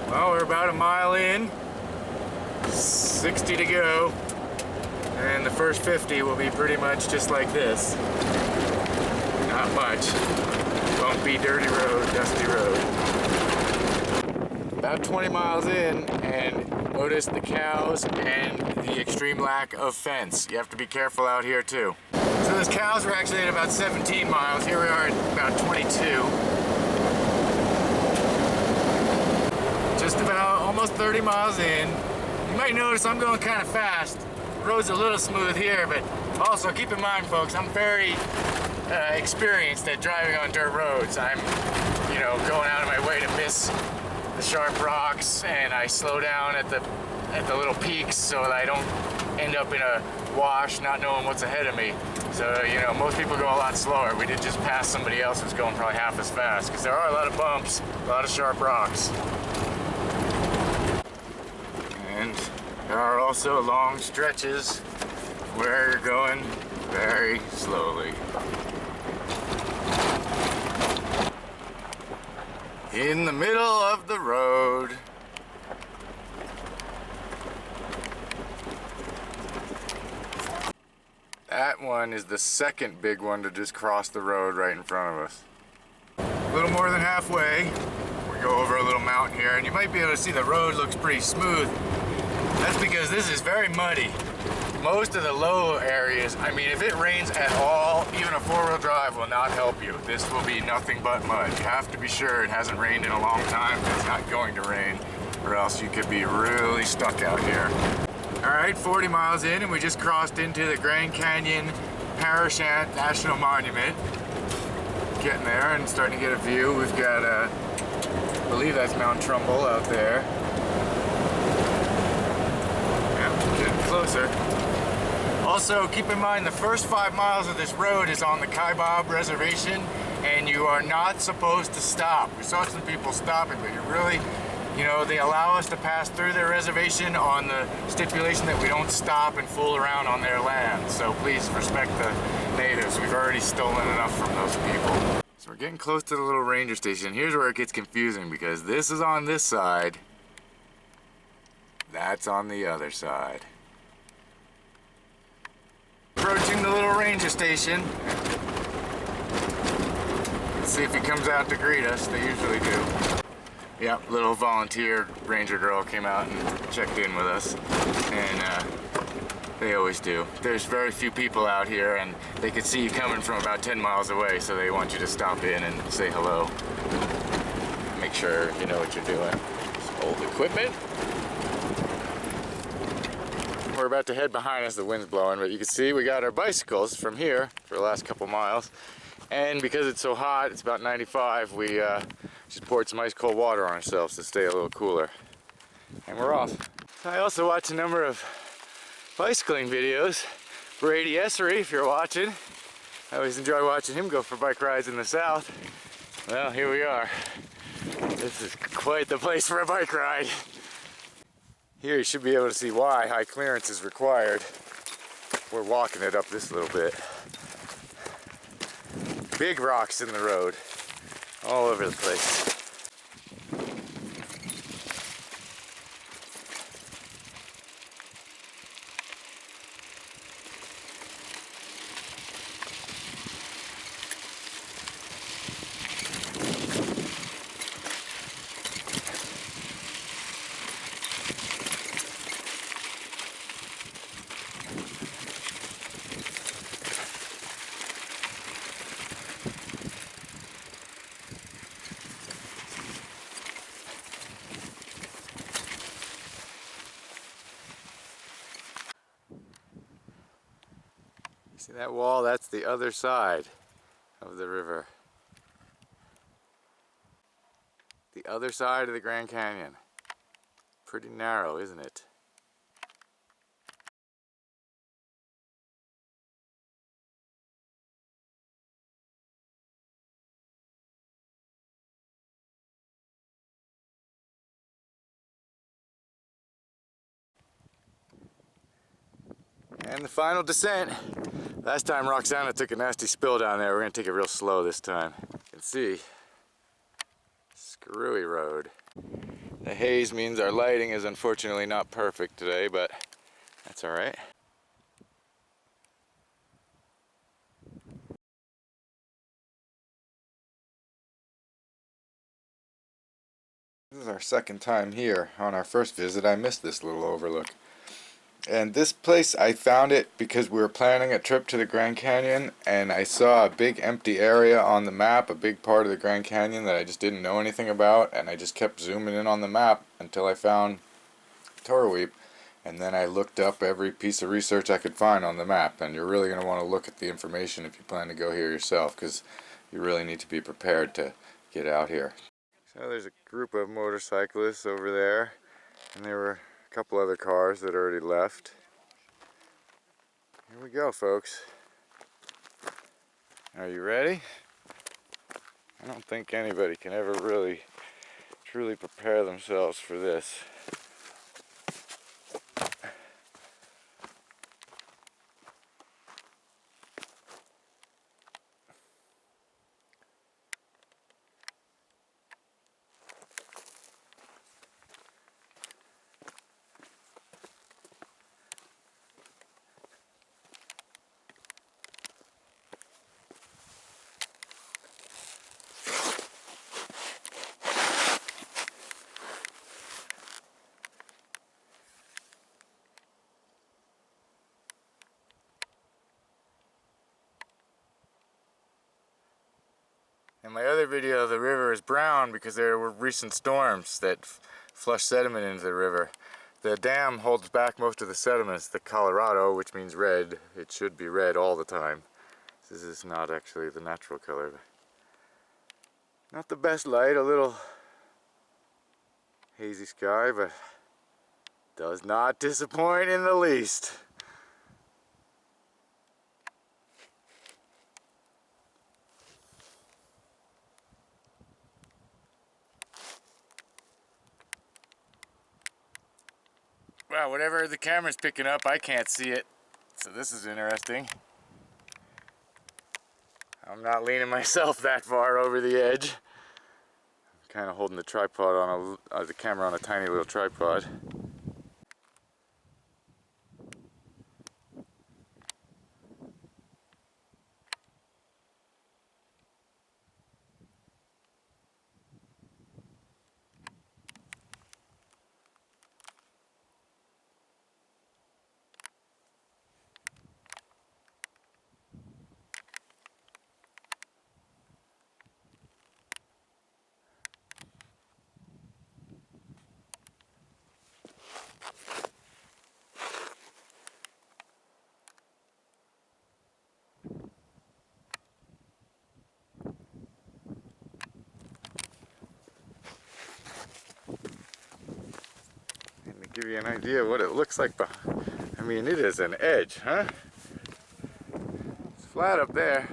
Well, we're about a mile in, 60 to go, and the first 50 will be pretty much just like this. Not much. Bumpy, dirty road, dusty road. About 20 miles in, and notice the cows and the extreme lack of fence. You have to be careful out here too. So those cows were actually at about 17 miles. Here we are at about 22. Just about almost 30 miles in. You might notice I'm going kind of fast. The road's a little smooth here, but also keep in mind, folks, I'm very experienced at driving on dirt roads. I'm, going out of my way to miss the sharp rocks, and I slow down at the little peaks so that I don't end up in a wash not knowing what's ahead of me. So, most people go a lot slower. We did just pass somebody else who's going probably half as fast because there are a lot of bumps, a lot of sharp rocks. And there are also long stretches where you're going very slowly. In the middle of the road. That one is the second big one to just cross the road right in front of us. A little more than halfway. We go over a little mountain here, and you might be able to see the road looks pretty smooth. That's because this is very muddy. Most of the low areas, if it rains at all, even a four-wheel drive will not help you. This will be nothing but mud. You have to be sure it hasn't rained in a long time. It's not going to rain, or else you could be really stuck out here. All right, 40 miles in, and we just crossed into the Grand Canyon Parashant National Monument. Getting there and starting to get a view. We've got, I believe that's Mount Trumbull out there. Yeah, getting closer. Also, keep in mind the first 5 miles of this road is on the Kaibab Reservation, and you are not supposed to stop. We saw some people stopping, but you really, they allow us to pass through their reservation on the stipulation that we don't stop and fool around on their land. So please respect the natives. We've already stolen enough from those people. So we're getting close to the little ranger station. Here's where it gets confusing because this is on this side. That's on the other side. Approaching the little ranger station. Let's see if he comes out to greet us. They usually do. Yep, little volunteer ranger girl came out and checked in with us. And they always do. There's very few people out here, and they can see you coming from about 10 miles away, so they want you to stop in and say hello. Make sure you know what you're doing. Some old equipment. We're about to head behind us, the wind's blowing, but you can see we got our bicycles from here for the last couple miles. And because it's so hot, it's about 95, we just poured some ice cold water on ourselves to stay a little cooler. And we're off. I also watch a number of bicycling videos. Brady Essery, if you're watching. I always enjoy watching him go for bike rides in the south. Well, here we are. This is quite the place for a bike ride. Here you should be able to see why high clearance is required. We're walking it up this little bit. Big rocks in the road, all over the place. See that wall? That's the other side of the river. The other side of the Grand Canyon. Pretty narrow, isn't it? And the final descent. Last time Roxana took a nasty spill down there. We're gonna take it real slow this time. You can see, screwy road. The haze means our lighting is unfortunately not perfect today, but that's all right. This is our second time here. On our first visit, I missed this little overlook. And this place, I found it because we were planning a trip to the Grand Canyon, and I saw a big empty area on the map, a big part of the Grand Canyon that I just didn't know anything about, and I just kept zooming in on the map until I found Toroweap. And then I looked up every piece of research I could find on the map, and you're really going to want to look at the information if you plan to go here yourself, because you really need to be prepared to get out here. So there's a group of motorcyclists over there, and there were a couple other cars that already left. Here we go, folks. Are you ready? I don't think anybody can ever really truly prepare themselves for this. In my other video, the river is brown because there were recent storms that flushed sediment into the river. The dam holds back most of the sediments. The Colorado, which means red, it should be red all the time. This is not actually the natural color. Not the best light, a little hazy sky, but does not disappoint in the least. Wow, whatever the camera's picking up, I can't see it. So this is interesting. I'm not leaning myself that far over the edge. I'm kind of holding the tripod on the camera on a tiny little tripod. And to give you an idea of what it looks like, I mean, it is an edge, huh? It's flat up there.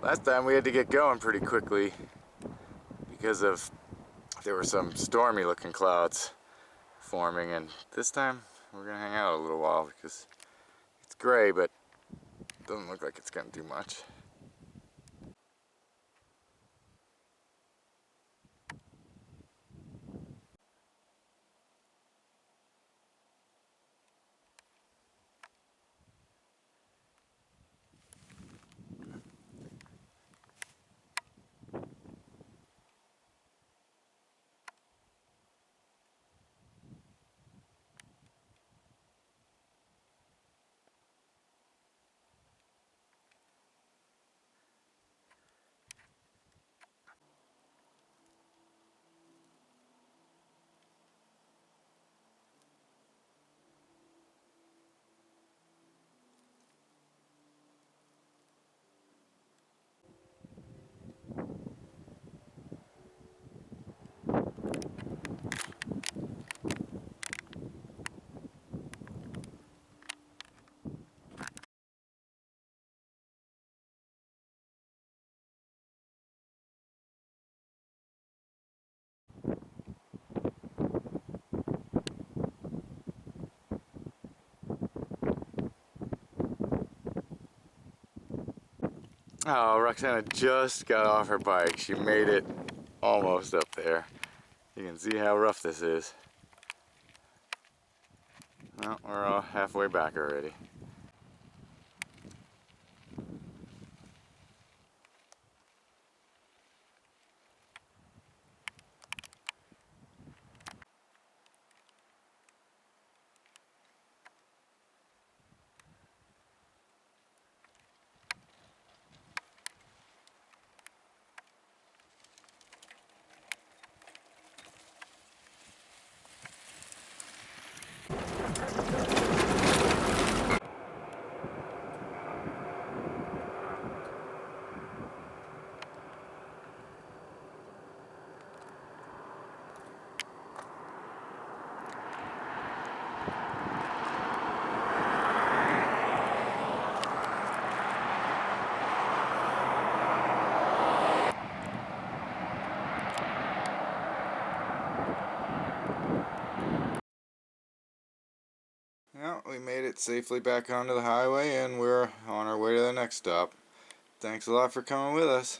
Last time we had to get going pretty quickly because there were some stormy looking clouds forming, and this time we're gonna hang out a little while because it's gray, but it doesn't look like it's gonna do much. Oh, Roxana just got off her bike. She made it almost up there. You can see how rough this is. Well, we're all halfway back already. Well, we made it safely back onto the highway and we're on our way to the next stop. Thanks a lot for coming with us.